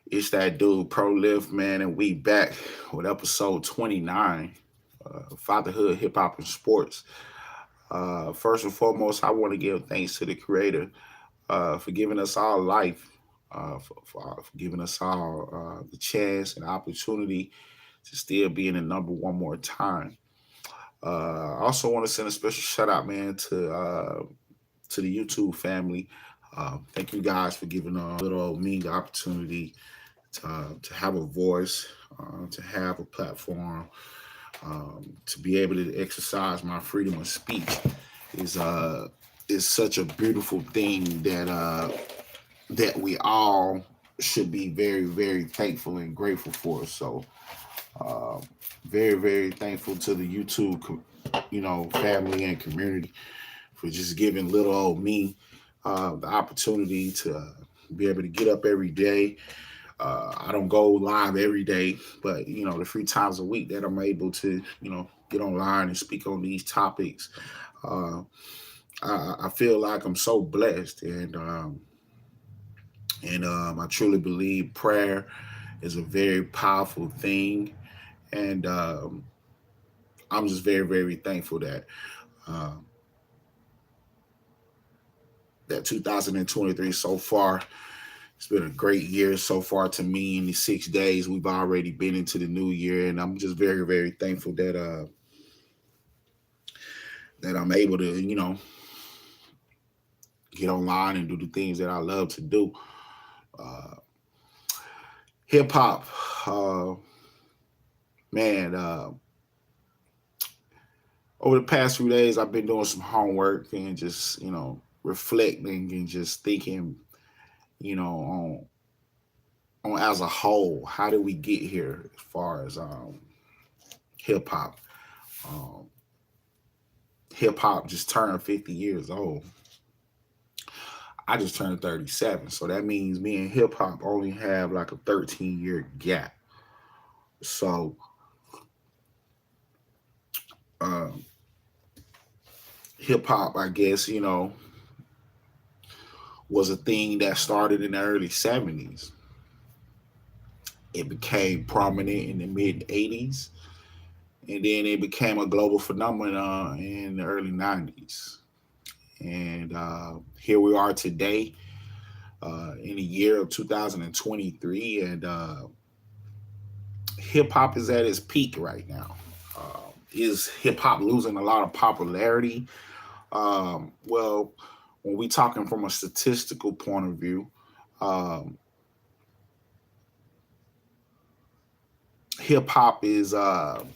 It's that dude, Pro Lift, man, and we back with episode 29, Fatherhood, Hip Hop, and Sports. First and foremost, I want to give thanks to the Creator for giving us all life, for giving us all the chance and opportunity to still be in the number one more time. I also want to send a special shout out, man, to the YouTube family. Thank you guys for giving little old me the opportunity to have a voice, to have a platform, to be able to exercise my freedom of speech is is such a beautiful thing that we all should be very very thankful and grateful for. So uh, very very thankful to the YouTube family and community for just giving little old me the opportunity to be able to get up every day. I don't go live every day, but the free times a week that I'm able to, get online and speak on these topics, uh, I feel like I'm so blessed, and I truly believe prayer is a very powerful thing, and I'm just very very thankful uh, that 2023 so far. It's been a great year so far to me. In the 6 days we've already been into the new year, and I'm just very, very thankful that I'm able to, get online and do the things that I love to do. Uh, Hip hop, uh, man. Over the past few days, I've been doing some homework and just, reflecting and just thinking, you know, on as a whole, how did we get here as far as hip hop? Um, Hip hop just turned 50 years old. I just turned 37. So that means me and hip hop only have like a 13-year gap. So um, hip hop, I guess, was a thing that started in the early 70s. It became prominent in the mid 80s. And then it became a global phenomenon in the early 90s. And here we are today in the year of 2023. And hip hop is at its peak right now. Is hip hop losing a lot of popularity? Well, when we talking from a statistical point of view, um, hip hop is up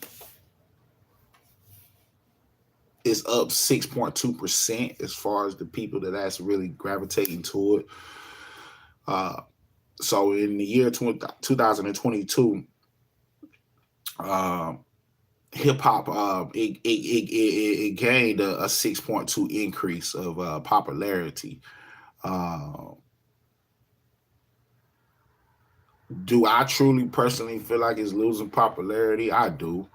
6.2% as far as the people that's really gravitating to it. Uh, so in the year 2022, um, hip hop it gained a 6.2 increase of popularity. Uh, do I truly personally feel like it's losing popularity? I do,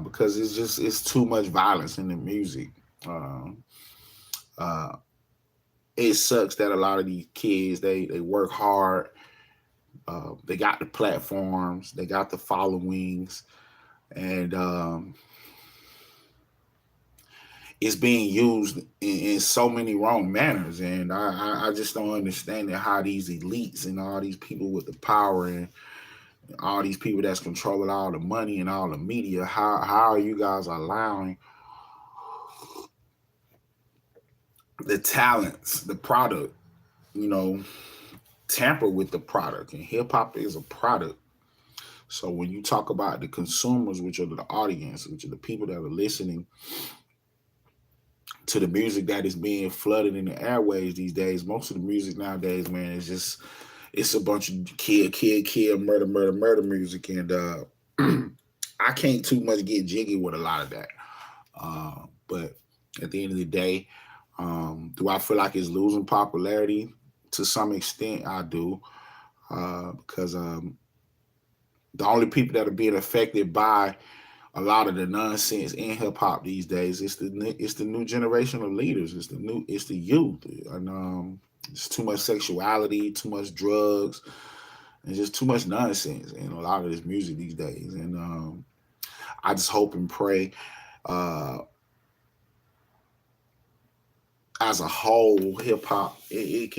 because it's too much violence in the music. Um, uh, it sucks that a lot of these kids they work hard. They got the platforms, they got the followings, and it's being used in so many wrong manners. And I just don't understand that how these elites and all these people with the power and all these people that's controlling all the money and all the media, how are you guys allowing the talents, the product, you know, tamper with the product? And hip hop is a product. So when you talk about the consumers, which are the audience, which are the people that are listening to the music that is being flooded in the airways these days, most of the music nowadays, man, is just it's a bunch of kill, murder, murder, murder music, and I can't too much get jiggy with a lot of that. But at the end of the day, do I feel like it's losing popularity? To some extent, I do, because the only people that are being affected by a lot of the nonsense in hip hop these days it's the new generation of leaders. It's the youth, and it's too much sexuality, too much drugs, There's just too much nonsense in a lot of this music these days. And I just hope and pray uh, as a whole, hip hop it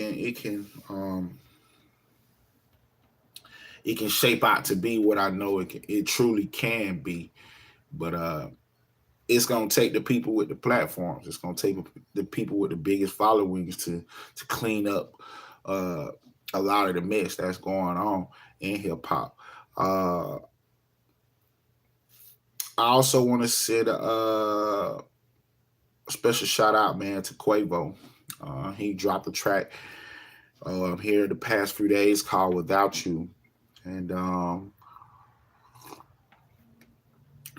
can shape out to be what I know it truly can be. But it's gonna take the people with the platforms. It's gonna take the people with the biggest followings to clean up uh, a lot of the mess that's going on in hip hop. Uh, I also want to send a special shout out, man, to Quavo. He dropped a track here the past few days called "Without You," and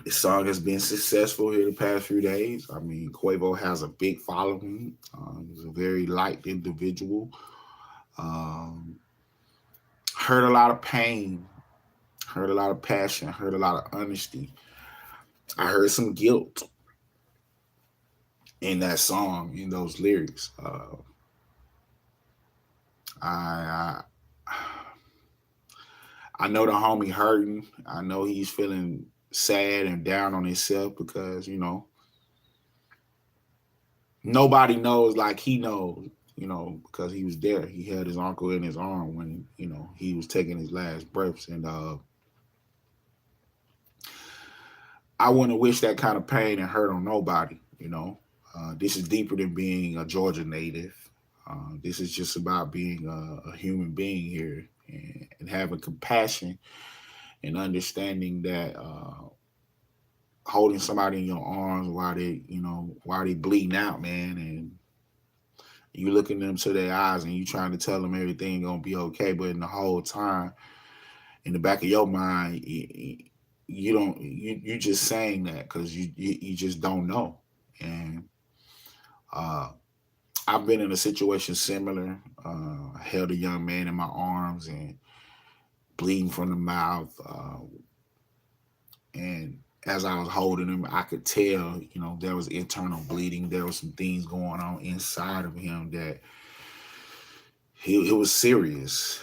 the song has been successful here the past few days. I mean, Quavo has a big following. He's a very liked individual. Um, heard a lot of pain, heard a lot of passion, heard a lot of honesty. I heard some guilt in that song, in those lyrics. I I know the homie hurting. I know he's feeling sad and down on himself because nobody knows like he knows. Because he was there. He held his uncle in his arm when he was taking his last breaths, and I wouldn't wish that kind of pain and hurt on nobody. This is deeper than being a Georgia native. This is just about being a human being here and having compassion and understanding that holding somebody in your arms while they bleeding out, man, and you looking them to their eyes and you trying to tell them everything gonna be okay, but in the whole time, in the back of your mind, you don't you just saying that because you just don't know. And uh, I've been in a situation similar. Held a young man in my arms and bleeding from the mouth. And as I was holding him, I could tell, there was internal bleeding. There was some things going on inside of him that it was serious.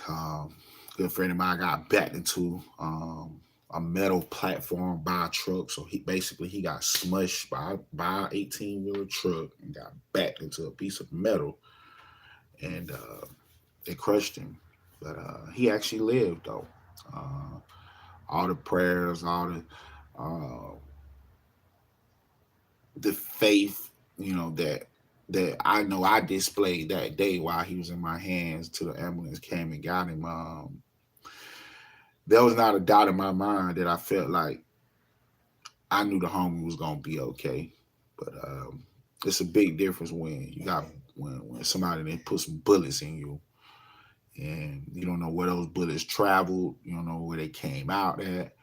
Good friend of mine got backed into a metal platform by a truck. So he got smushed by an 18-wheeler truck and got backed into a piece of metal, and it crushed him. But he actually lived though. Uh, all the prayers, all the faith, that I know I displayed that day while he was in my hands till the ambulance came and got him. There was not a doubt in my mind that I felt like I knew the homie was gonna be okay. But it's a big difference when somebody they put some bullets in you and you don't know where those bullets traveled, you don't know where they came out at.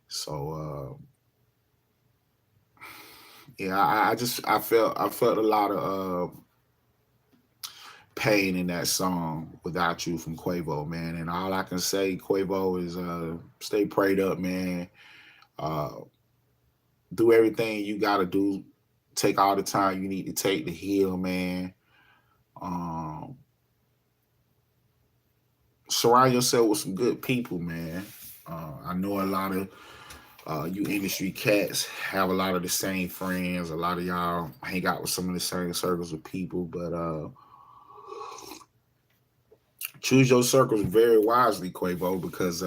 So yeah, I felt a lot of pain in that song "Without You" from Quavo, man. And all I can say, Quavo, is stay prayed up, man. Uh, do everything you got to do. Take all the time you need to take to heal, man. Um, Surround yourself with some good people, man. I know a lot of you industry cats have a lot of the same friends. A lot of y'all hang out with some of the same circles of people, but choose your circles very wisely, Quavo, because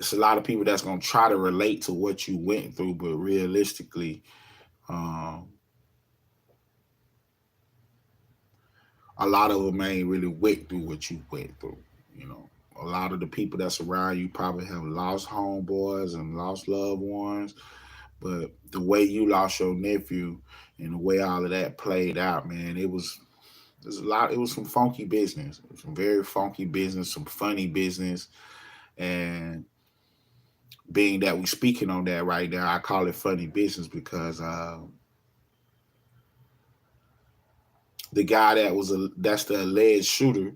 it's a lot of people that's gonna try to relate to what you went through, but realistically, um, a lot of them ain't really went through what you went through. You know, a lot of the people that's around you probably have lost homeboys and lost loved ones, but the way you lost your nephew and the way all of that played out, man, there's a lot. It was some funky business, some very funky business, some funny business, and being that we speaking on that right now, I call it funny business because the guy that's the alleged shooter,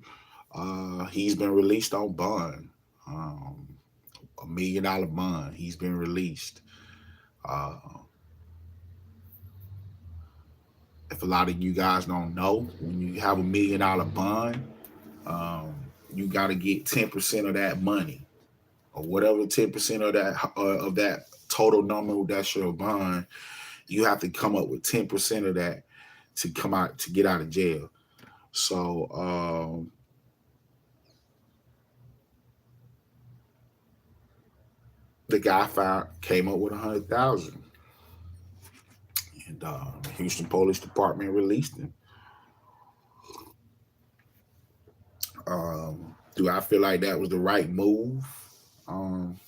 he's been released on bond, um, $1 million bond. He's been released. Uh, if a lot of you guys don't know, when you have $1 million bond, Um, you got to get 10% of that money, or whatever 10% of that total number that's your bond. You have to come up with 10% of that to come out to get out of jail. So the guy found came up with 100,000, and the Houston Police Department released him. Do I feel like that was the right move? Um,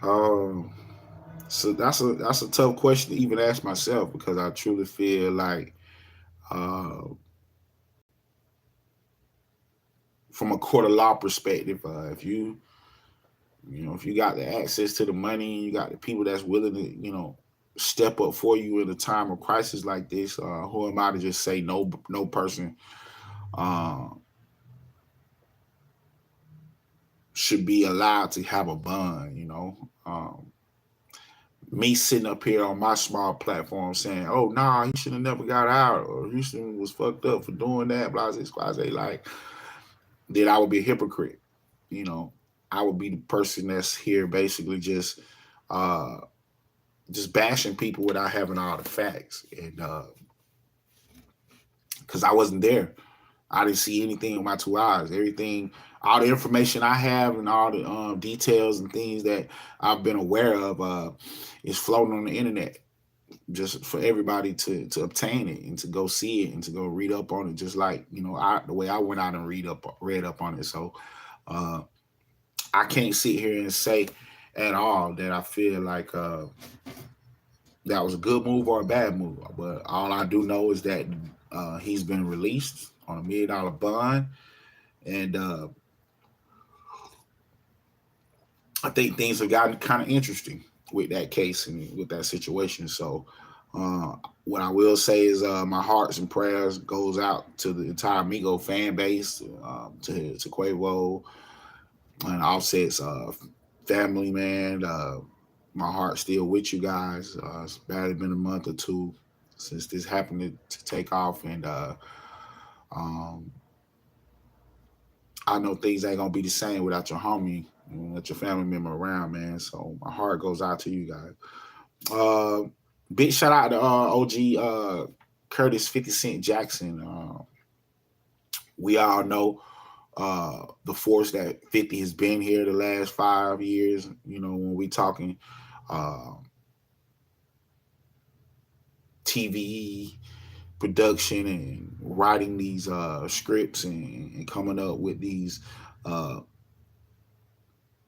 um, so that's a tough question to even ask myself, because I truly feel like, uh, from a court of law perspective, if if you got the access to the money, you got the people that's willing to step up for you in a time of crisis like this, who am I to just say no person uh, should be allowed to have a bond? Me sitting up here on my small platform saying, "Oh, nah, he should have never got out," or "Houston was fucked up for doing that," blah blah blah, like, then I would be a hypocrite. You know, I would be the person that's here basically uh, just bashing people without having all the facts, and because I wasn't there. I didn't see anything with my two eyes. Everything, all the information I have, and all the details and things that I've been aware of, is floating on the internet, just for everybody to obtain it and to go see it and to go read up on it. Just like the way I went out and read up on it. So uh, I can't sit here and say at all that I feel like that was a good move or a bad move. But all I do know is that he's been released on $1 million bond, and I think things have gotten kind of interesting with that case and with that situation. So, uh, what I will say is, my hearts and prayers goes out to the entire Migo fan base, to Quavo and Offset's family, man. My heart's still with you guys. It's barely been a month or two since this happened to take off, and um, I know things ain't gonna be the same without your homie, without your family member around, man. So my heart goes out to you guys. Uh, Big shout out to OG Curtis 50 Cent Jackson. We all know the force that 50 has been here the last 5 years. When we talking uh, TV production and writing these scripts, and coming up with these uh,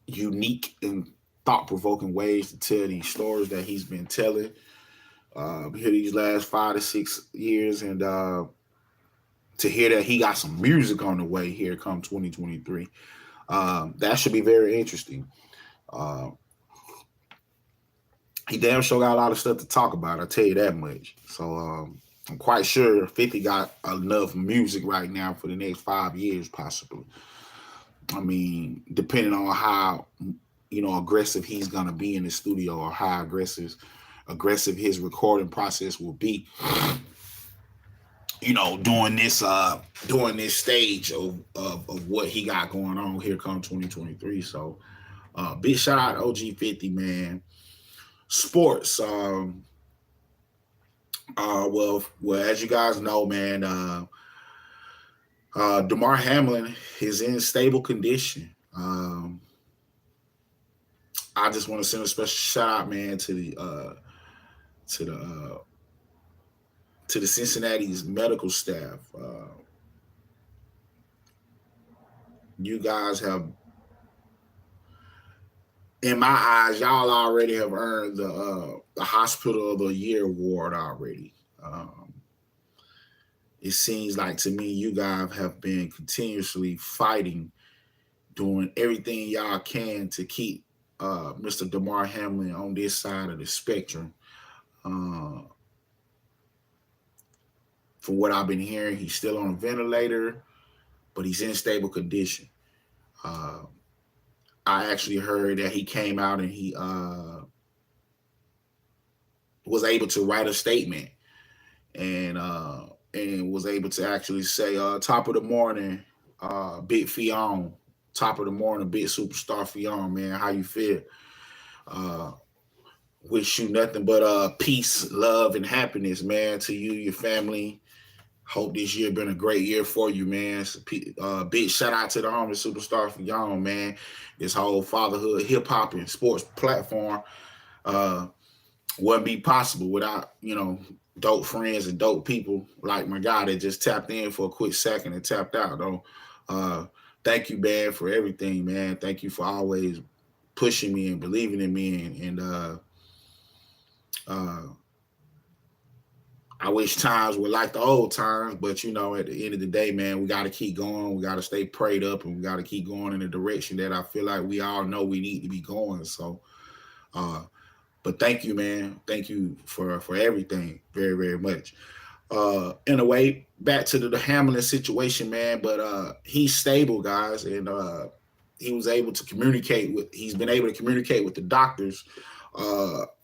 unique and thought-provoking ways to tell these stories that he's been telling here these last 5 to 6 years, and to hear that he got some music on the way here come 2023. That should be very interesting. Uh, he damn sure got a lot of stuff to talk about, I'll tell you that much. So I'm quite sure 50 got enough music right now for the next 5 years, possibly. I mean, depending on how aggressive he's gonna be in the studio, or how aggressive his recording process will be. During this stage of what he got going on here come 2023. So big shout out to OG 50, man. Sports. Well, as you guys know, man, Damar Hamlin is in stable condition. I just want to send a special shout out, man, to the to the Cincinnati's medical staff. You guys have, in my eyes, y'all already have earned the Hospital of the Year award already. It seems like to me you guys have been continuously fighting, doing everything y'all can to keep Mr. Damar Hamlin on this side of the spectrum. Uh, from what I've been hearing, he's still on a ventilator, but he's in stable condition. Uh, I actually heard that he came out and he was able to write a statement, and was able to actually say, top of the morning, Big Fion, top of the morning, big superstar Fion, man, how you feel? Uh, wish you nothing but peace, love, and happiness, man, to you, your family. Hope this year been a great year for you, man. So, big shout out to the homie superstar Fion, man. This whole fatherhood, hip hop, and sports platform uh, wouldn't be possible without, dope friends and dope people like my guy that just tapped in for a quick second and tapped out, though. Uh, thank you, man, for everything, man. Thank you for always pushing me and believing in me, and uh, I wish times were like the old times, but at the end of the day, man, we got to keep going. We got to stay prayed up, and we got to keep going in the direction that I feel like we all know we need to be going. So, but thank you, man. Thank you for everything, very, very much. In a way, back to the Hamlin situation, man. But he's stable, guys, and he's been able to communicate with the doctors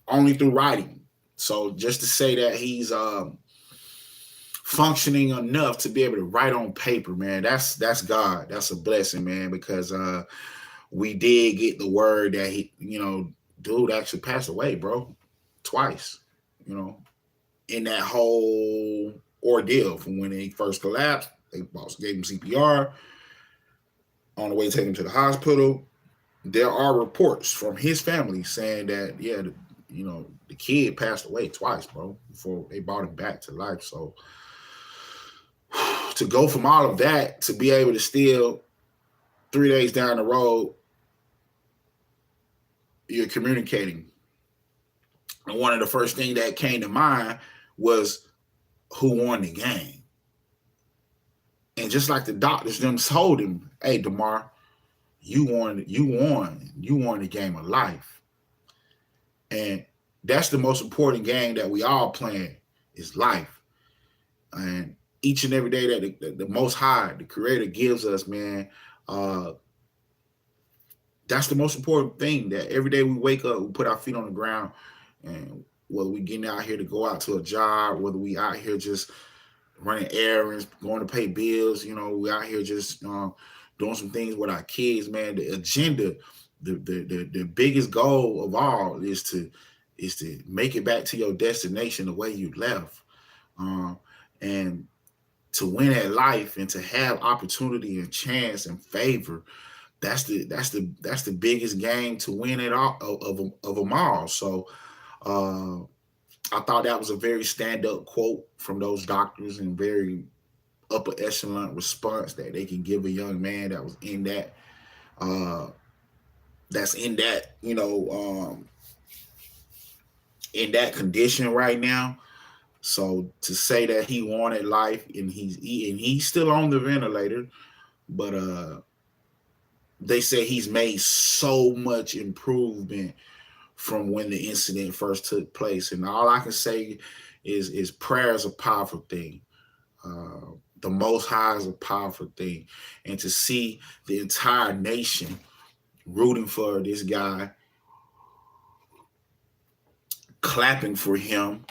only through writing. So just to say that he's functioning enough to be able to write on paper, man, that's God. That's a blessing, man, because we did get the word that dude actually passed away, bro, twice, in that whole ordeal from when he first collapsed. They gave him CPR on the way to take him to the hospital. There are reports from his family saying that, yeah, the kid passed away twice, bro, before they brought him back to life. So to go from all of that to be able to still 3 days down the road, you're communicating. And one of the first things that came to mind was who won the game. And just like the doctors them told him, hey, DeMar, you won the game of life. And that's the most important game that we all playing is life. And each and every day that the Most High, the Creator, gives us, man, that's the most important thing. That every day we wake up, we put our feet on the ground, and whether we getting out here to go out to a job, whether we out here just running errands, going to pay bills, we out here just doing some things with our kids, man. The agenda, the biggest goal of all is to make it back to your destination the way you left, and to win at life and to have opportunity and chance and favor. That's the biggest game to win it all of them all. So I thought that was a very stand-up quote from those doctors and very upper echelon response that they can give a young man that was in that in that condition right now. So to say that he wanted life and he's still on the ventilator, but they say he's made so much improvement from when the incident first took place. And all I can say is prayer is a powerful thing. The Most High is a powerful thing. And to see the entire nation rooting for this guy, clapping for him,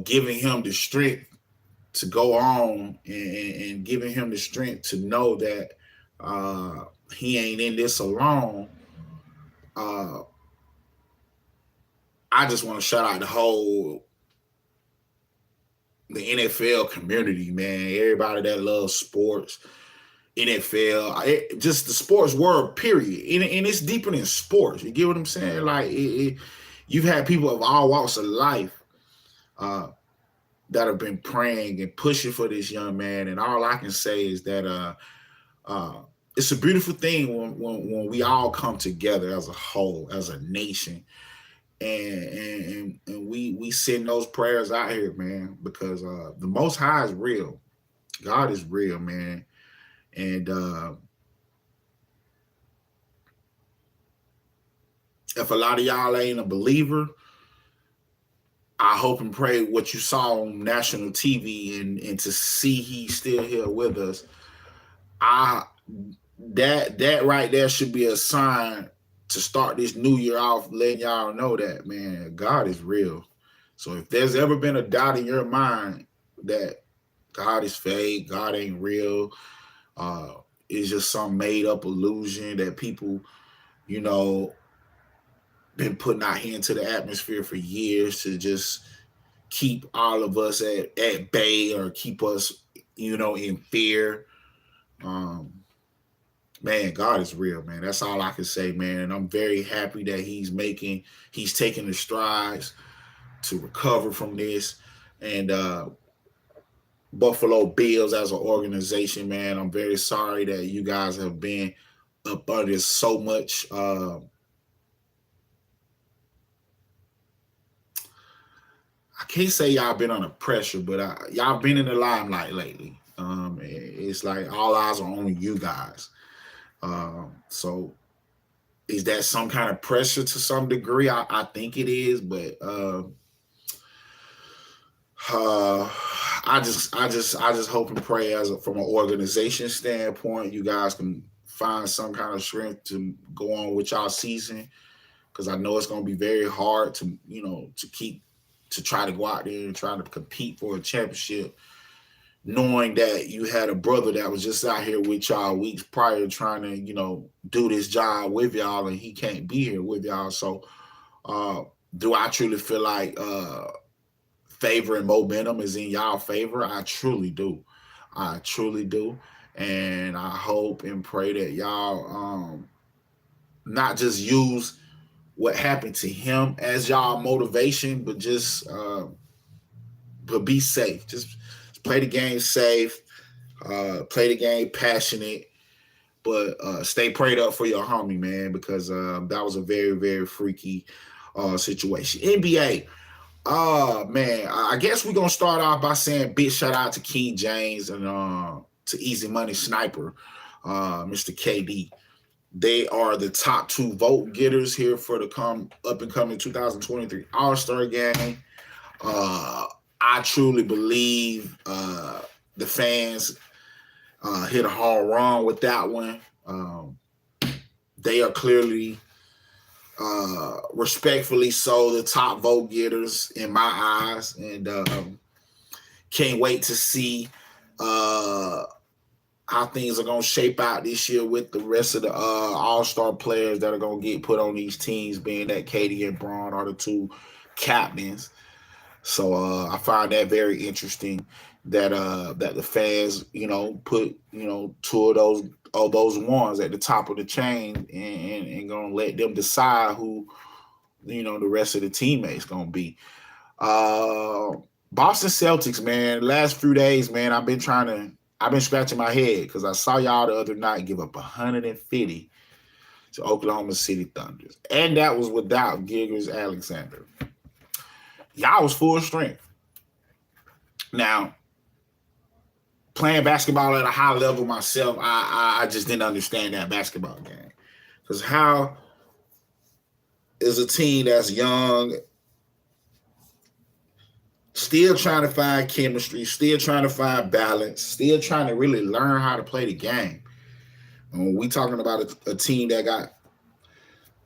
giving him the strength to go on and giving him the strength to know that he ain't in this alone. I just want to shout out the NFL community, man. Everybody that loves sports, NFL, just the sports world, period. And it's deeper than sports. You get what I'm saying? Like, you've had people of all walks of life that have been praying and pushing for this young man. And all I can say is that it's a beautiful thing when we all come together as a whole, as a nation, and we send those prayers out here, man, because the Most High is real. God is real, man. And if a lot of y'all ain't a believer, I hope and pray what you saw on national TV and to see he's still here with us. That right there should be a sign to start this new year off, letting y'all know that, man, God is real. So if there's ever been a doubt in your mind that God is fake, God ain't real, uh, it's just some made up illusion that people, you know, been putting out here into the atmosphere for years to just keep all of us at bay or keep us, in fear. Um, Man, God is real, man. That's all I can say, man. And I'm very happy that he's taking the strides to recover from this. And Buffalo Bills as an organization, man, I'm very sorry that you guys have been up under so much. I can't say y'all been under pressure, but y'all been in the limelight lately. It's like all eyes are on you guys. So is that some kind of pressure to some degree? I think it is, but I just hope and pray from an organization standpoint, you guys can find some kind of strength to go on with y'all season, because I know it's going to be very hard to try to go out there and try to compete for a championship, knowing that you had a brother that was just out here with y'all weeks prior trying to, do this job with y'all, and he can't be here with y'all. So do I truly feel like favor and momentum is in y'all favor? I truly do. I truly do. And I hope and pray that y'all not just use what happened to him as y'all motivation, but but be safe. Just play the game safe, play the game passionate, but stay prayed up for your homie, man, because that was a very, very freaky situation. NBA, man, I guess we're gonna start off by saying big shout out to King James and to Easy Money Sniper, Mr. KD. They are the top 2 vote getters here for the up and coming 2023 All-Star game. I truly believe the fans hit a home run with that one. They are clearly, respectfully so, the top vote getters in my eyes, and can't wait to see how things are going to shape out this year with the rest of the all-star players that are going to get put on these teams, being that KD and Braun are the 2 captains. So I find that very interesting that the fans, put 2 of those ones at the top of the chain, and gonna let them decide who the rest of the teammates gonna be. Boston Celtics, man. Last few days, man, I've been scratching my head because I saw y'all the other night give up 150 to Oklahoma City Thunders, and that was without Gilgeous-Alexander. Y'all was full strength. Now, playing basketball at a high level myself, I just didn't understand that basketball game. Because how is a team that's young, still trying to find chemistry, still trying to find balance, still trying to really learn how to play the game? And when we talking about a team that got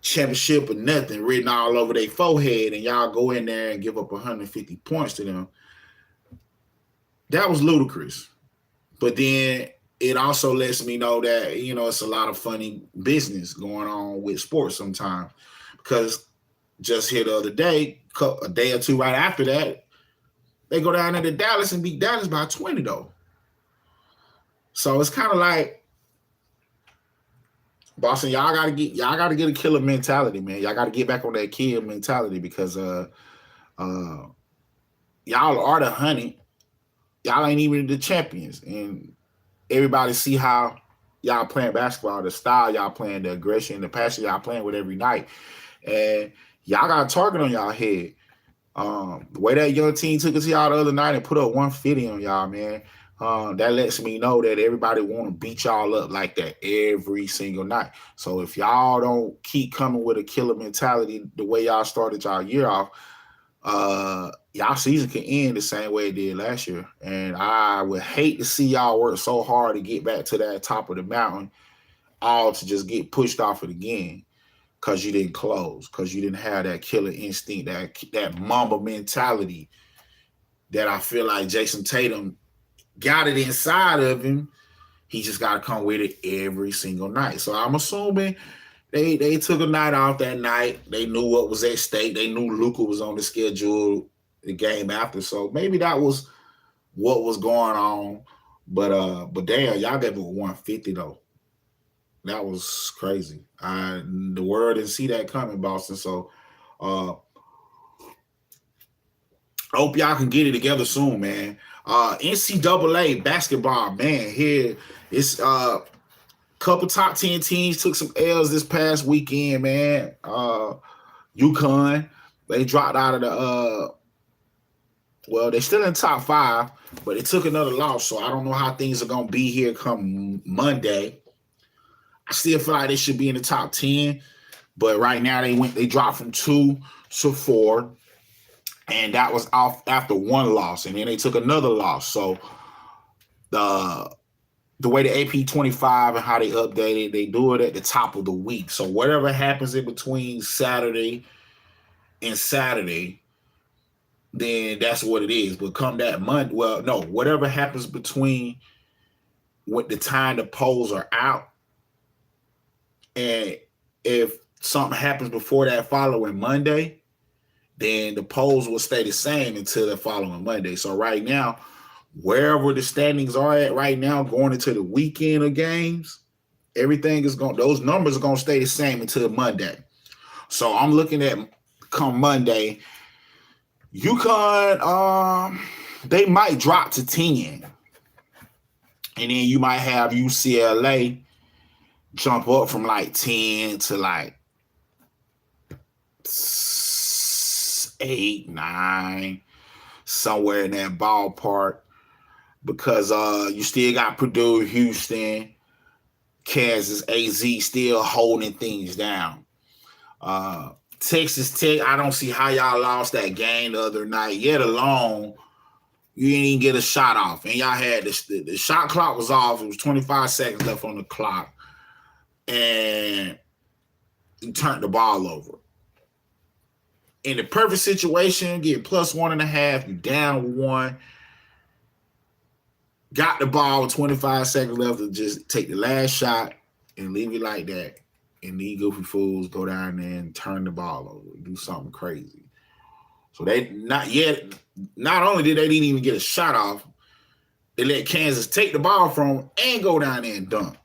championship or nothing written all over their forehead, and y'all go in there and give up 150 points to them, that was ludicrous. But then it also lets me know that, it's a lot of funny business going on with sports sometimes. Because just here the other day, a day or 2 right after that, they go down into Dallas and beat Dallas by 20, though. So it's kind of like, Boston, y'all gotta get a killer mentality, man. Y'all gotta get back on that kid mentality, because y'all are the honey. Y'all ain't even the champions, and everybody see how y'all playing basketball, the style y'all playing, the aggression, the passion y'all playing with every night, and y'all got a target on y'all head. The way that young team took it to y'all the other night and put up 150 on y'all, man. That lets me know that everybody want to beat y'all up like that every single night. So if y'all don't keep coming with a killer mentality the way y'all started y'all year off, y'all season can end the same way it did last year. And I would hate to see y'all work so hard to get back to that top of the mountain, all to just get pushed off it again. because you didn't close, because you didn't have that killer instinct, that Mamba mentality that I feel like Jason Tatum got it inside of him. He just got to come with it every single night. So I'm assuming they took a night off that night. They knew what was at stake. They knew Luka was on the schedule the game after. So maybe that was what was going on. But damn, y'all gave it 150 though. That was crazy. The world didn't see that coming, Boston. So I hope y'all can get it together soon, man. NCAA basketball, man. Here it's couple top 10 teams took some L's this past weekend, man. UConn, they dropped out of the well, they're still in top 5, but it took another loss. So I don't know how things are gonna be here come Monday. I still feel like they should be in the top 10, but right now they dropped from 2 to 4, and that was off after one loss, and then they took another loss. So the way the AP 25 and how they update it, they do it at the top of the week. So whatever happens in between Saturday and Saturday, then that's what it is. But come that Monday, well, no, whatever happens between what the time the polls are out, and if something happens before that following Monday, then the polls will stay the same until the following Monday. So right now, wherever the standings are at right now, going into the weekend of games, everything is going. Those numbers are going to stay the same until Monday. So I'm looking at come Monday, UConn, they might drop to 10, and then you might have UCLA jump up from like 10 to like 8, 9, somewhere in that ballpark. Because you still got Purdue, Houston, Kansas, AZ still holding things down. Texas Tech, I don't see how y'all lost that game the other night, yet alone you didn't even get a shot off. And y'all had the shot clock was off. It was 25 seconds left on the clock. And you turned the ball over. In the perfect situation, get plus 1.5, you down 1. Got the ball with 25 seconds left to just take the last shot and leave it like that. And these goofy fools go down there and turn the ball over, do something crazy. So they not only did they didn't even get a shot off, they let Kansas take the ball from them and go down there and dunk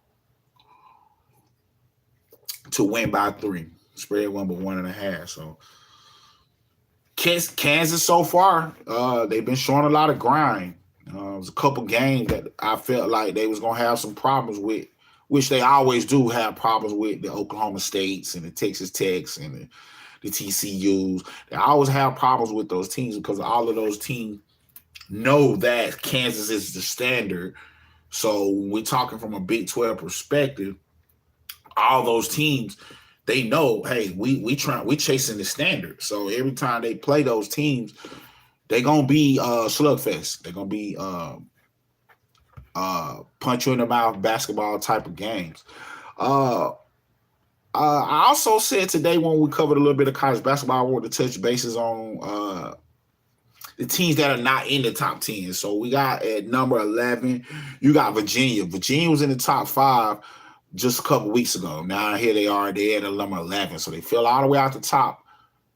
to win by 3. Spread 1 but 1.5. So Kansas so far, they've been showing a lot of grind. It was a couple games that I felt like they was going to have some problems with, which they always do have problems with, the Oklahoma States and the Texas Techs and the TCUs. They always have problems with those teams because all of those teams know that Kansas is the standard. So when we're talking from a Big 12 perspective, all those teams, they know, hey, we chasing the standard. So every time they play those teams, they're going to be slugfest. They're going to be punch you in the mouth basketball type of games. I also said today when we covered a little bit of college basketball, I wanted to touch bases on the teams that are not in the top 10. So we got at number 11, you got Virginia. Virginia was in the top 5 just a couple weeks ago. Now here they are. They're at number 11. So they fell all the way out the top.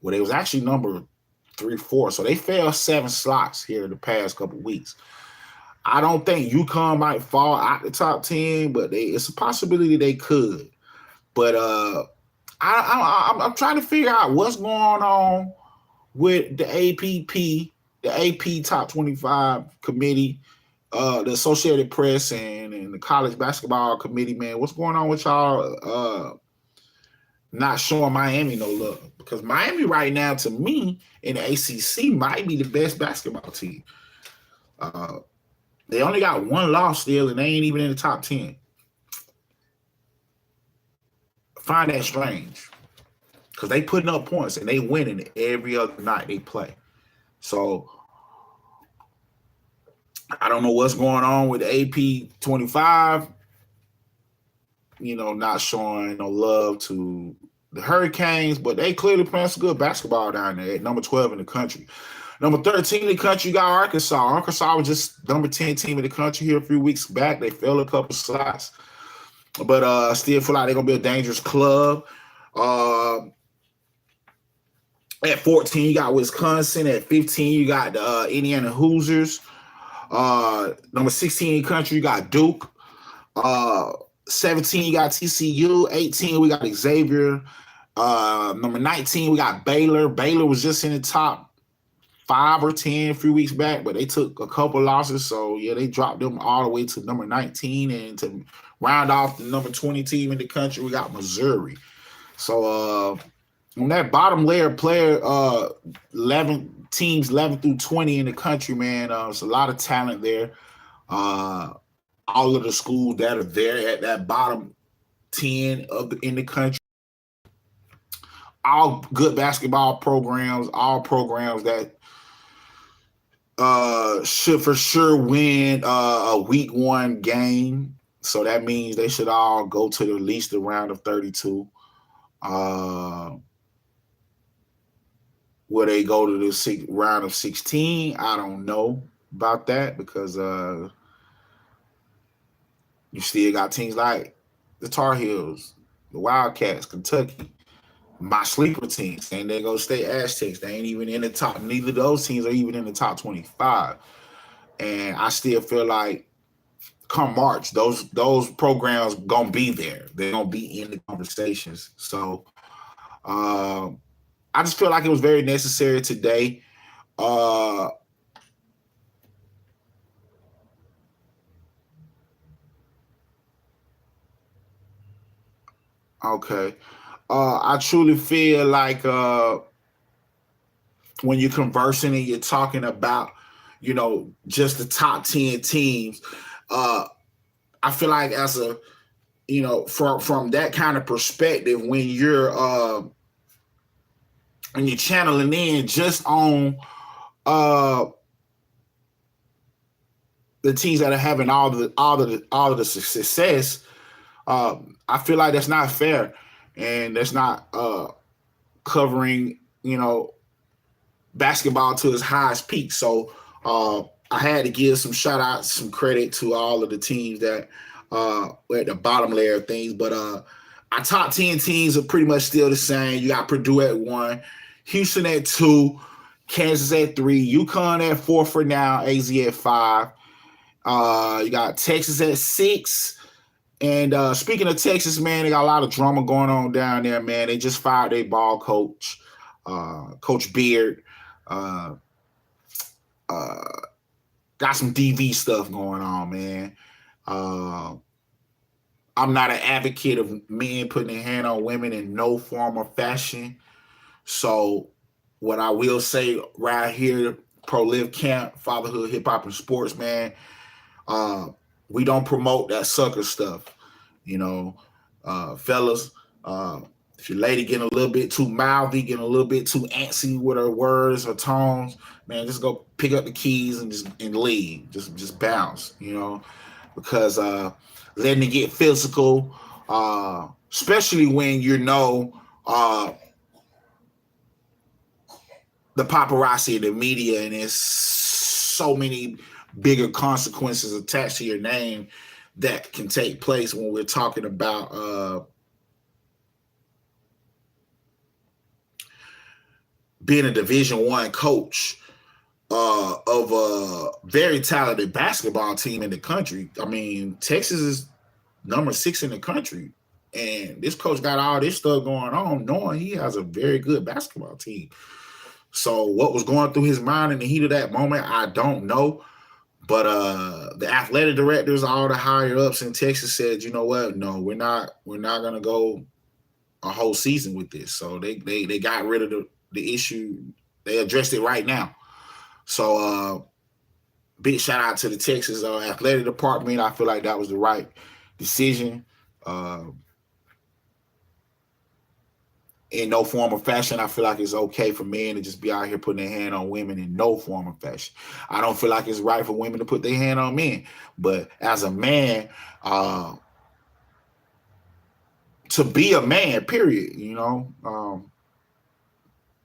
Well, they was actually number 3, 4. So they fell 7 slots here the past couple weeks. I don't think UConn might fall out the top 10, but it's a possibility they could. But I'm trying to figure out what's going on with the APP, the AP Top 25 Committee, the Associated Press, and the College Basketball Committee, man. What's going on with y'all not showing Miami no love? Because Miami right now, to me, in the ACC, might be the best basketball team. They only got 1 loss still, and they ain't even in the top 10. Find that strange. Because they putting up points, and they winning every other night they play. So I don't know what's going on with the AP 25. Not showing no love to the Hurricanes, but they clearly playing some good basketball down there at number 12 in the country. Number 13 in the country, you got Arkansas. Arkansas was just number 10 team in the country here a few weeks back. They fell a couple slots, but still feel like they're going to be a dangerous club. At 14, you got Wisconsin. At 15, you got the Indiana Hoosiers. Number 16 in the country, you got Duke. 17, you got TCU. 18, we got Xavier. Number 19, we got Baylor. Baylor was just in the top 5 or 10 a few weeks back, but they took a couple losses. So, yeah, they dropped them all the way to number 19. And to round off the number 20 team in the country, we got Missouri. So, on that bottom layer player, 11 teams, 11 through 20 in the country, man, there's a lot of talent there. All of the schools that are there at that bottom 10 in the country, all good basketball programs, all programs that should for sure win a week 1 game. So that means they should all go to at least the round of 32. Will they go to the round of 16? I don't know about that because you still got teams like the Tar Heels, the Wildcats, Kentucky, my sleeper teams, San Diego State Aztecs. They ain't even in the top. Neither of those teams are even in the top 25. And I still feel like come March, those programs gonna be there. They're gonna be in the conversations. So I just feel like it was very necessary today. Okay. I truly feel like when you're conversing and you're talking about, just the top 10 teams, I feel like as a, from that kind of perspective, when you're channeling in just on the teams that are having all of the success, I feel like that's not fair, and that's not covering, basketball to its highest peak. So I had to give some shout outs, some credit to all of the teams that were at the bottom layer of things. But our top 10 teams are pretty much still the same. You got Purdue at 1, Houston at 2, Kansas at 3, UConn at 4 for now, AZ at 5. You got Texas at 6. And speaking of Texas, man, they got a lot of drama going on down there, man. They just fired their ball coach, Coach Beard. Got some DV stuff going on, man. I'm not an advocate of men putting their hand on women in no form or fashion. So what I will say right here, Pro Live Camp, Fatherhood, Hip Hop, and Sports, man, we don't promote that sucker stuff. Fellas, if your lady getting a little bit too mouthy, getting a little bit too antsy with her words or tones, man, just go pick up the keys and leave. Just bounce, because letting it get physical, especially when the paparazzi and the media, and there's so many bigger consequences attached to your name that can take place when we're talking about being a Division I coach of a very talented basketball team in the country. I mean, Texas is number 6 in the country, and this coach got all this stuff going on, knowing he has a very good basketball team. So what was going through his mind in the heat of that moment, I don't know. But the athletic directors, all the higher ups in Texas said, you know what? No, we're not gonna go a whole season with this. So they got rid of the issue. They addressed it right now. So big shout out to the Texas athletic department. I feel like that was the right decision. In no form or fashion, I feel like it's okay for men to just be out here putting their hand on women in no form or fashion. I don't feel like it's right for women to put their hand on men. But as a man, to be a man, period.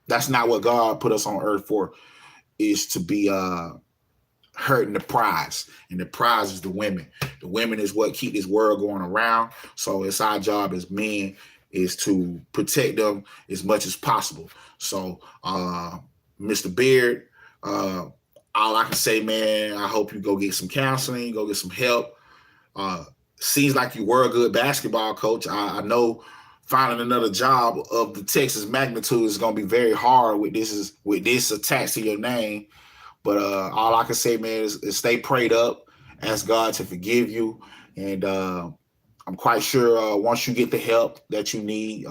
That's not what God put us on earth for, is to be hurting the prize. And the prize is the women. The women is what keep this world going around. So it's our job as men is to protect them as much as possible. So Mr. Beard, all I can say, man, I hope you go get some counseling, go get some help. Seems like you were a good basketball coach. I know finding another job of the Texas magnitude is going to be very hard with this attached to your name. But all I can say, man, is stay prayed up, ask God to forgive you, and I'm quite sure once you get the help that you need,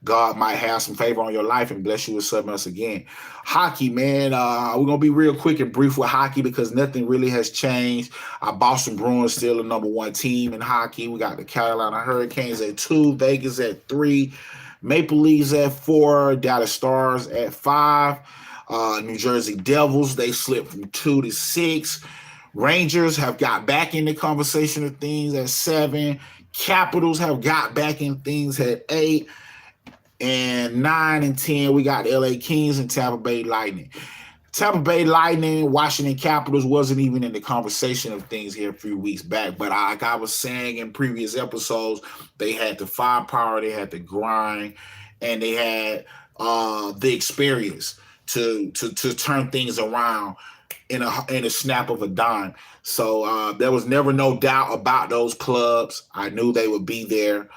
God might have some favor on your life and bless you with something else again. Hockey, man, we're going to be real quick and brief with hockey because nothing really has changed. Our Boston Bruins still the number one team in hockey. We got the Carolina Hurricanes at 2, Vegas at 3, Maple Leafs at 4, Dallas Stars at 5, New Jersey Devils, they slipped from 2 to 6. Rangers have got back in the conversation of things at 7. Capitals have got back in things at 8. And 9 and 10, we got the LA Kings and Tampa Bay Lightning. Tampa Bay Lightning, Washington Capitals wasn't even in the conversation of things here a few weeks back. But like I was saying in previous episodes, they had the firepower, they had the grind, and they had the experience to turn things around in a snap of a dime. So there was never no doubt about those clubs. I knew they would be there.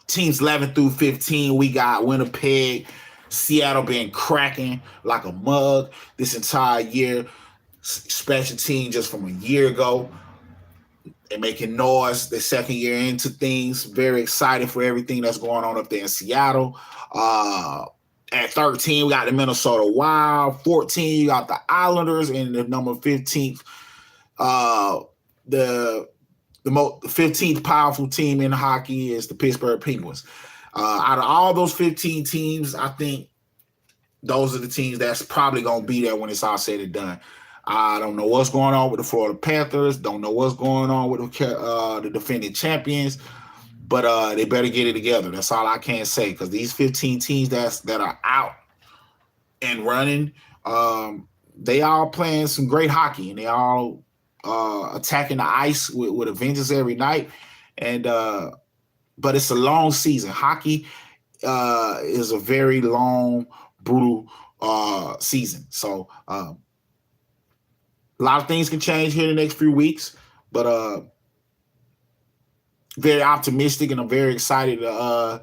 Teams 11 through 15, we got Winnipeg, Seattle been cracking like a mug this entire year. Special team just from a year ago. They're making noise the second year into things. Very excited for everything that's going on up there in Seattle. At 13, we got the Minnesota Wild. 14, you got the Islanders. And the number 15th, the 15th powerful team in hockey is the Pittsburgh Penguins. Out of all those 15 teams, I think those are the teams that's probably going to be there when it's all said and done. I don't know what's going on with the Florida Panthers. Don't know what's going on with the defending champions. But they better get it together. That's all I can say. Because these 15 teams that are out and running, they all playing some great hockey. And they all attacking the ice with a vengeance every night. And but it's a long season. Hockey is a very long, brutal season. So a lot of things can change here in the next few weeks. But very optimistic, and I'm very excited to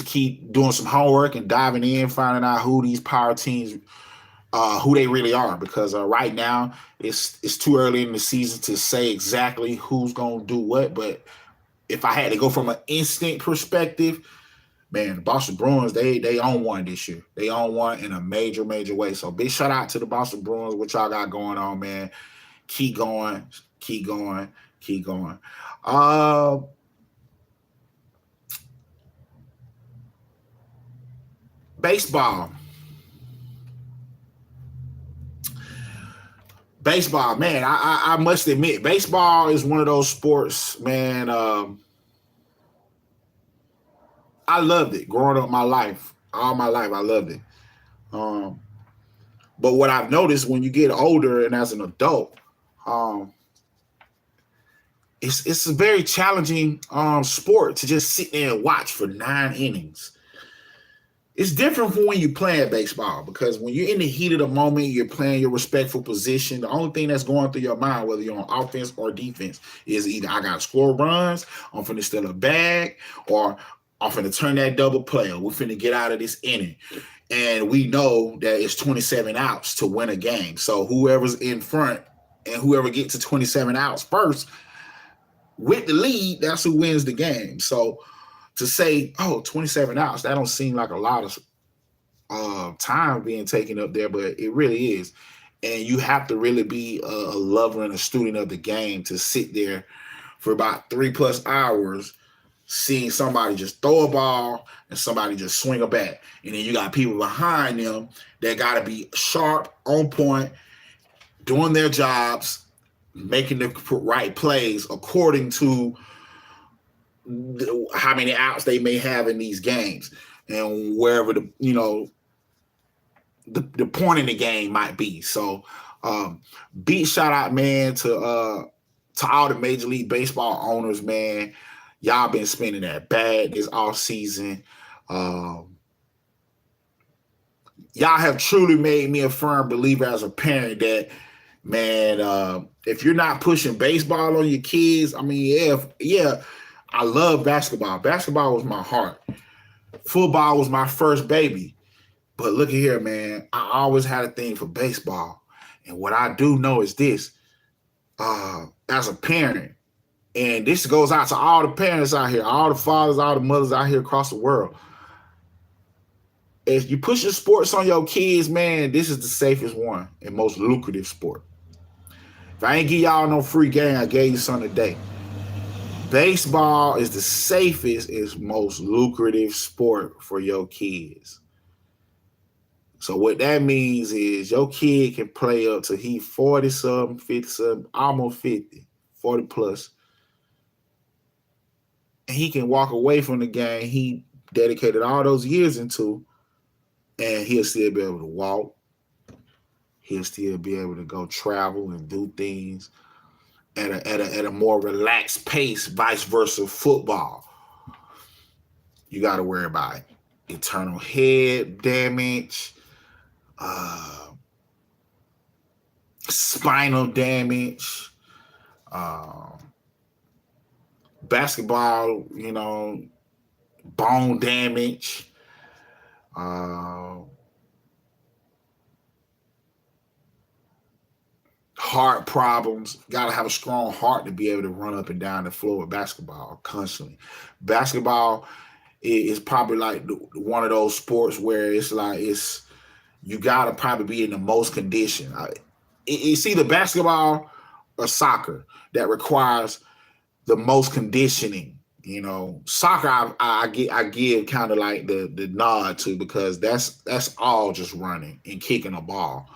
keep doing some homework and diving in, finding out who these power teams who they really are, because right now it's too early in the season to say exactly who's going to do what. But if I had to go from an instant perspective, man, the Boston Bruins, they own one this year. They own one in a major, major way. So big shout out to the Boston Bruins. What y'all got going on, man? Keep going, keep going, keep going. Baseball. Baseball, man, I must admit, baseball is one of those sports, man. I loved it growing up my life. All my life, I loved it. But what I've noticed when you get older and as an adult, it's a very challenging sport to just sit there and watch for 9 innings. It's different from when you play at baseball, because when you're in the heat of the moment, you're playing your respectful position. The only thing that's going through your mind, whether you're on offense or defense, is either I got to score runs, I'm finna steal a bag, or I'm finna turn that double play, or we're finna get out of this inning. And we know that it's 27 outs to win a game. So whoever's in front and whoever gets to 27 outs first with the lead, that's who wins the game. So to say, 27 outs, that don't seem like a lot of time being taken up there, but it really is. And you have to really be a lover and a student of the game to sit there for about 3+ hours seeing somebody just throw a ball and somebody just swing a bat. And then you got people behind them that got to be sharp, on point, doing their jobs, making the right plays according to how many outs they may have in these games and wherever the point in the game might be. So big shout out, man, to all the Major League Baseball owners, man. Y'all been spending that bag this off season. Y'all have truly made me a firm believer as a parent that, man, if you're not pushing baseball on your kids, I mean, yeah, I love basketball. Basketball was my heart. Football was my first baby. But look at here, man. I always had a thing for baseball. And what I do know is this, as a parent, and this goes out to all the parents out here, all the fathers, all the mothers out here across the world. If you push your sports on your kids, man, this is the safest one and most lucrative sport. If I ain't give y'all no free game, I gave you some today. Baseball is the safest and most lucrative sport for your kids. So what that means is your kid can play up to he 40-something, 50-something, almost 50, 40 plus. And he can walk away from the game he dedicated all those years into, and he'll still be able to walk. He'll still be able to go travel and do things at a more relaxed pace, vice versa football. You got to worry about internal head damage, spinal damage, basketball, bone damage, heart problems. Got to have a strong heart to be able to run up and down the floor with basketball constantly. Basketball is probably like one of those sports where you got to probably be in the most condition. It's either basketball or soccer that requires the most conditioning. Soccer I give kind of like the nod to, because that's all just running and kicking a ball.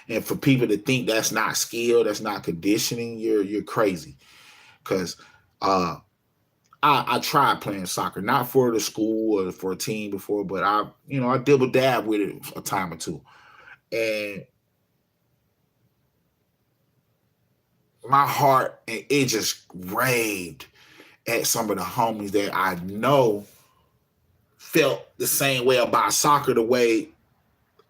And for people to think that's not skill, that's not conditioning, you're crazy. Because I tried playing soccer, not for the school or for a team before, but I dibble dab with it a time or two. And my heart, it just raved at some of the homies that I know felt the same way about soccer the way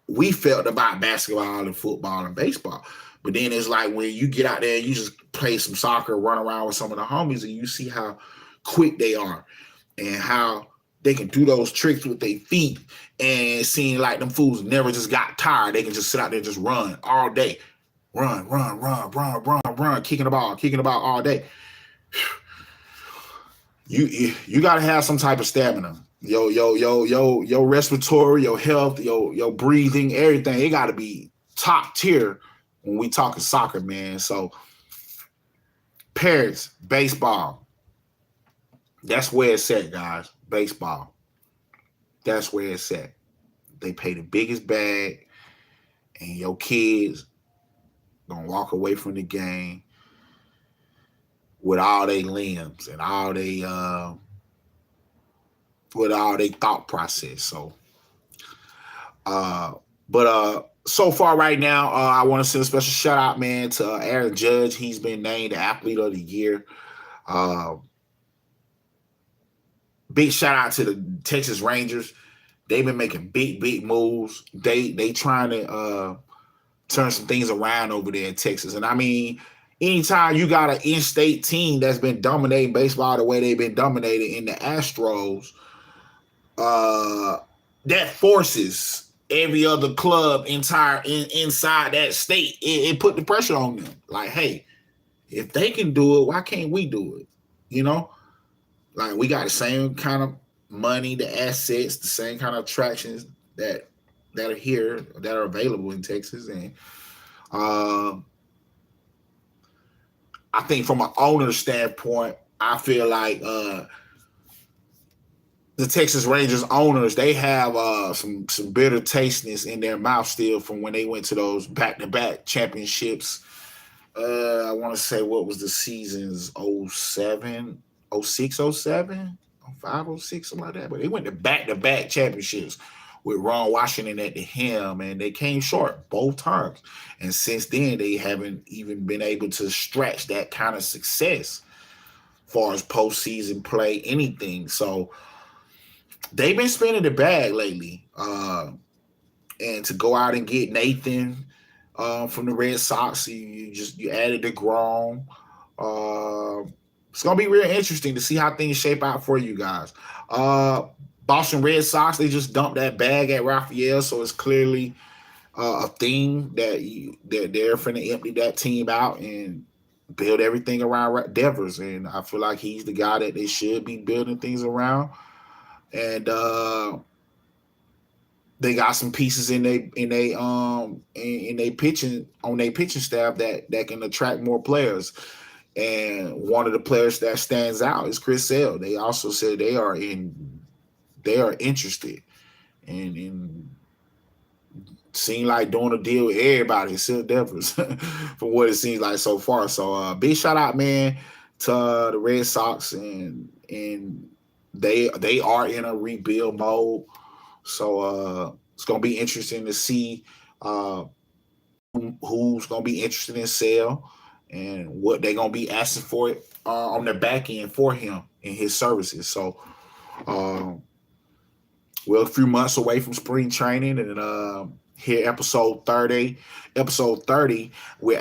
we felt about basketball and football and baseball. But then it's like when you get out there and you just play some soccer, run around with some of the homies, and you see how quick they are and how they can do those tricks with their feet, and seeing like them fools never just got tired. They can just sit out there and just run all day. Run, kicking the ball all day. You gotta have some type of stamina. Your respiratory, your health, your breathing, everything, it gotta be top tier when we talking soccer, man. So parents, baseball, that's where it's at, guys. Baseball. That's where it's at. They pay the biggest bag, and your kids gonna walk away from the game with all their limbs and all with all their thought process. So so far right now, I want to send a special shout out, man, to Aaron Judge. He's been named the Athlete of the Year. Big shout out to the Texas Rangers. They've been making big moves. They trying to turn some things around over there in Texas. And I mean, anytime you got an in-state team that's been dominating baseball the way they've been dominating in the Astros, that forces every other club inside that state. It put the pressure on them. Like, hey, if they can do it, why can't we do it? Like, we got the same kind of money, the assets, the same kind of attractions that are here, that are available in Texas. And I think from an owner standpoint, I feel like the Texas Rangers owners, they have some bitter tasteness in their mouth still from when they went to those back-to-back championships I want to say what was the seasons 07, 06, 07, 05, 06, something like that. But they went to back championships with Ron Washington at the helm, and they came short both times. And since then, they haven't even been able to stretch that kind of success as far as postseason play, anything. So they've been spinning the bag lately. And to go out and get Nathan from the Red Sox, you added DeGrom. It's gonna be real interesting to see how things shape out for you guys. Boston Red Sox, they just dumped that bag at Raphael, so it's clearly a theme that they're finna empty that team out and build everything around Devers, and I feel like he's the guy that they should be building things around. And they got some pieces in they pitching on their pitching staff that can attract more players. And one of the players that stands out is Chris Sale. They also said they are interested in seem like doing a deal with everybody except Devers from what it seems like so far. So big shout out, man, to the Red Sox, and they are in a rebuild mode. So it's gonna be interesting to see who's gonna be interested in Sale and what they're gonna be asking for it on the back end for him and his services. So we're a few months away from spring training, and here episode 30. Episode 30, we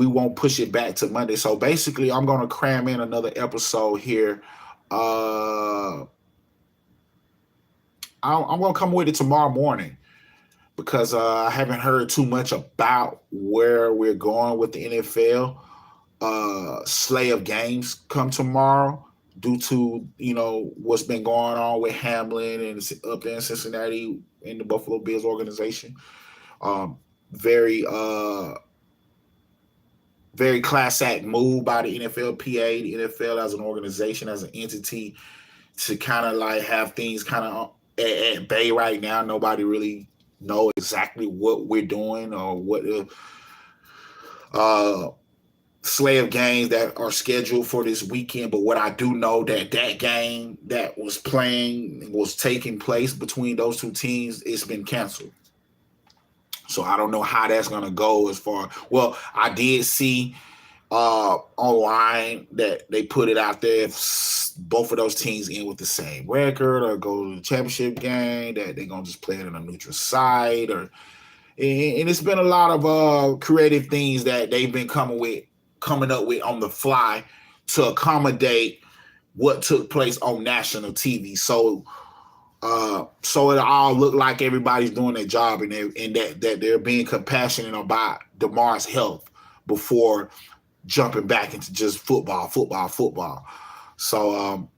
won't push it back to Monday. So basically I'm gonna cram in another episode here. I'm gonna come with it tomorrow morning because I haven't heard too much about where we're going with the NFL. Slate of games come tomorrow due to what's been going on with Hamlin and up there in Cincinnati in the Buffalo Bills organization. Very very class act move by the NFLPA, the NFL as an organization, as an entity, to kind of like have things kind of at bay right now. Nobody really know exactly what we're doing or what the slate of games that are scheduled for this weekend. But what I do know that game that was taking place between those two teams, it's been canceled. So I don't know how that's gonna go as far. Well, I did see online that they put it out there if both of those teams end with the same record or go to the championship game, that they're gonna just play it on a neutral site. And it's been a lot of creative things that they've been coming up with on the fly to accommodate what took place on national TV. So it all looked like everybody's doing their job, and that they're being compassionate about DeMar's health before jumping back into just football. So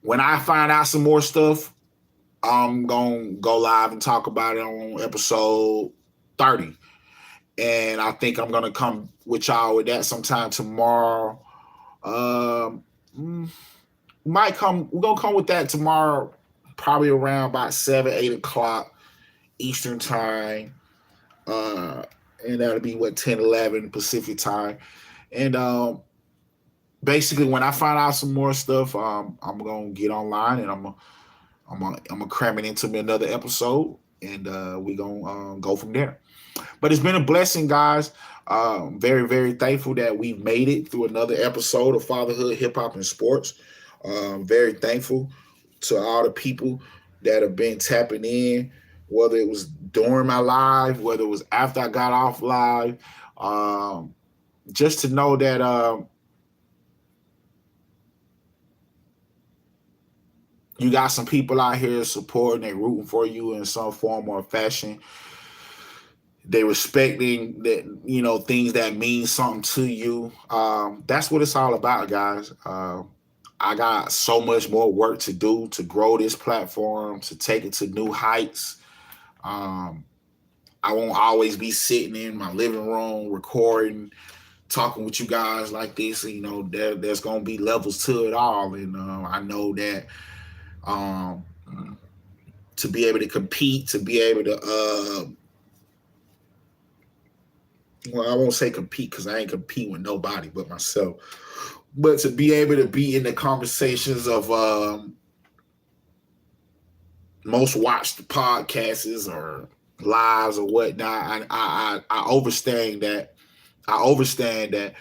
when I find out some more stuff, I'm going to go live and talk about it on episode 30. And I think I'm going to come with y'all with that sometime tomorrow. We're going to come with that tomorrow, probably around about 7, 8 o'clock Eastern time. And that'll be 10, 11 Pacific time. And basically, when I find out some more stuff, I'm gonna get online and I'm gonna cram it into another episode, and we're gonna go from there. But it's been a blessing, guys. Very, very thankful that we've made it through another episode of Fatherhood, Hip Hop, and Sports. Very thankful to all the people that have been tapping in, whether it was during my live, whether it was after I got off live, just to know that you got some people out here supporting, they rooting for you in some form or fashion. They respecting that, things that mean something to you. That's what it's all about, guys. I got so much more work to do to grow this platform, to take it to new heights. I won't always be sitting in my living room recording, talking with you guys like this. There's going to be levels to it all. And I know that to be able to compete, to be able to well, I won't say compete because I ain't competing with nobody but myself. But to be able to be in the conversations of most watched podcasts or lives or whatnot, I understand that. I understand that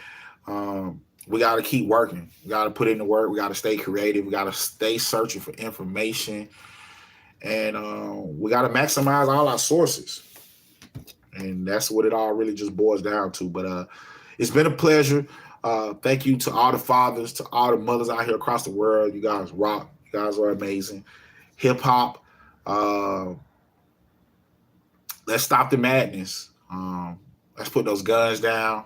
we got to keep working. We got to put in the work. We got to stay creative. We got to stay searching for information, and we got to maximize all our sources. And that's what it all really just boils down to. But it's been a pleasure. Thank you to all the fathers, to all the mothers out here across the world. You guys rock. You guys are amazing. Hip hop. Let's stop the madness. Let's put those guns down.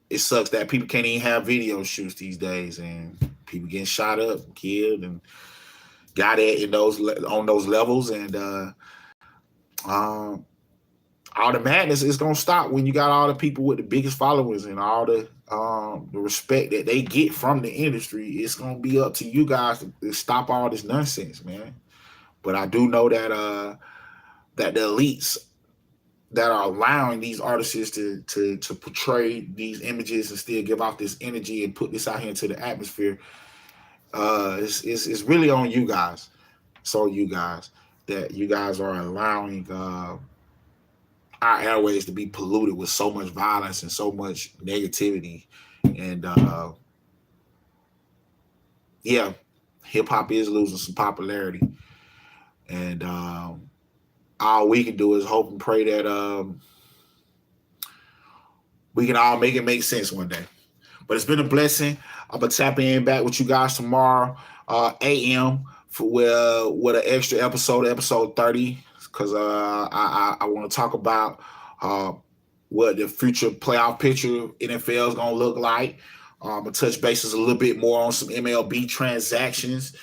It sucks that people can't even have video shoots these days, and people getting shot up, killed, and got it in those on those levels. And all the madness is gonna stop when you got all the people with the biggest followers and all the respect that they get from the industry. It's gonna be up to you guys to stop all this nonsense, man. But I do know that that the elites that are allowing these artists to portray these images and still give off this energy and put this out here into the atmosphere, it's really on you guys. So you guys that you guys are allowing our airways to be polluted with so much violence and so much negativity. And yeah, hip hop is losing some popularity. And all we can do is hope and pray that we can all make it make sense one day. But it's been a blessing. I'm gonna tap in back with you guys tomorrow, AM, for with an extra episode 30, because I want to talk about what the future playoff picture NFL is gonna look like. I'm gonna touch bases a little bit more on some MLB transactions.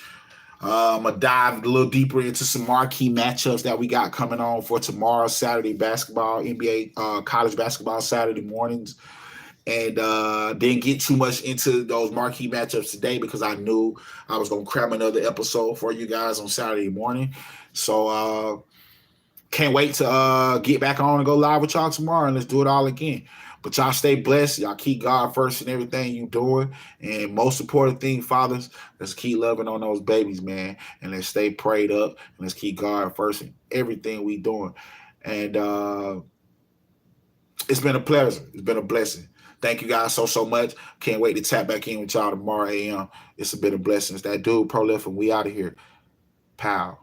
I'm gonna dive a little deeper into some marquee matchups that we got coming on for tomorrow, Saturday basketball, NBA, college basketball Saturday mornings, and didn't get too much into those marquee matchups today because I knew I was gonna cram another episode for you guys on Saturday morning. So can't wait to get back on and go live with y'all tomorrow, and let's do it all again. But y'all stay blessed. Y'all keep God first in everything you doing. And most important thing, fathers, let's keep loving on those babies, man. And let's stay prayed up. And let's keep God first in everything we doing. And it's been a pleasure. It's been a blessing. Thank you guys so much. Can't wait to tap back in with y'all tomorrow AM. It's been a blessing. It's that dude, Prolific. We out of here. Pow.